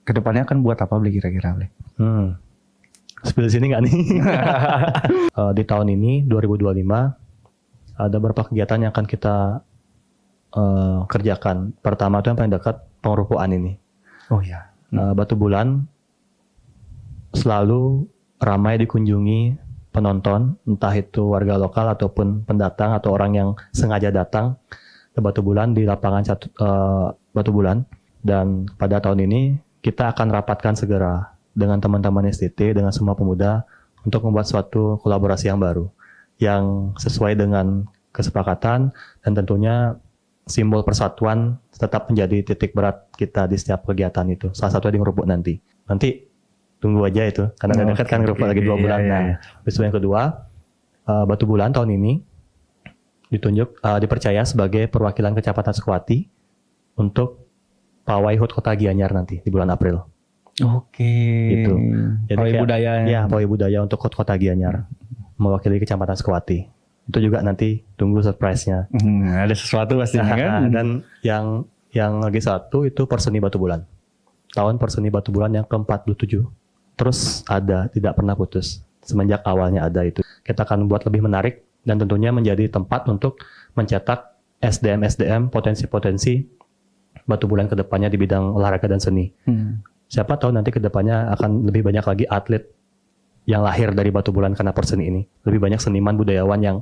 kedepannya akan buat apa Bli kira-kira Bli? Spill sini nggak nih? Di tahun ini 2025 ada beberapa kegiatan yang akan kita kerjakan. Pertama itu yang paling dekat pengerupuan ini. Oh ya. Batu Bulan selalu ramai dikunjungi penonton, entah itu warga lokal ataupun pendatang atau orang yang sengaja datang ke Batu Bulan di lapangan Batu Bulan. Dan pada tahun ini kita akan rapatkan segera dengan teman-teman STT, dengan semua pemuda untuk membuat suatu kolaborasi yang baru yang sesuai dengan kesepakatan, dan tentunya simbol persatuan tetap menjadi titik berat kita di setiap kegiatan itu. Salah satunya di ngerupuk nanti tunggu aja itu karena dekat kan ngerupuk lagi 2 bulan. Nah, besok yang kedua, Batu Bulan tahun ini dipercaya sebagai perwakilan Kecamatan Sekuati untuk pawai HUT Kota Gianyar nanti di bulan April. Oke. Gitu. Jadi pawai budaya. Ya, pawai budaya untuk HUT Kota Gianyar mewakili Kecamatan Sekuati. Itu juga nanti tunggu surprise-nya. Ada sesuatu pastinya kan. Dan yang lagi satu itu Perseni Batu Bulan. Tahun Perseni Batu Bulan yang ke-47. Terus ada, tidak pernah putus. Semenjak awalnya ada itu. Kita akan buat lebih menarik dan tentunya menjadi tempat untuk mencetak SDM potensi-potensi Batu Bulan ke depannya di bidang olahraga dan seni. Siapa tahu nanti ke depannya akan lebih banyak lagi atlet yang lahir dari Batu Bulan karena perseni ini. Lebih banyak seniman budayawan yang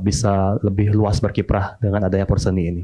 bisa lebih luas berkiprah dengan adanya perseni ini.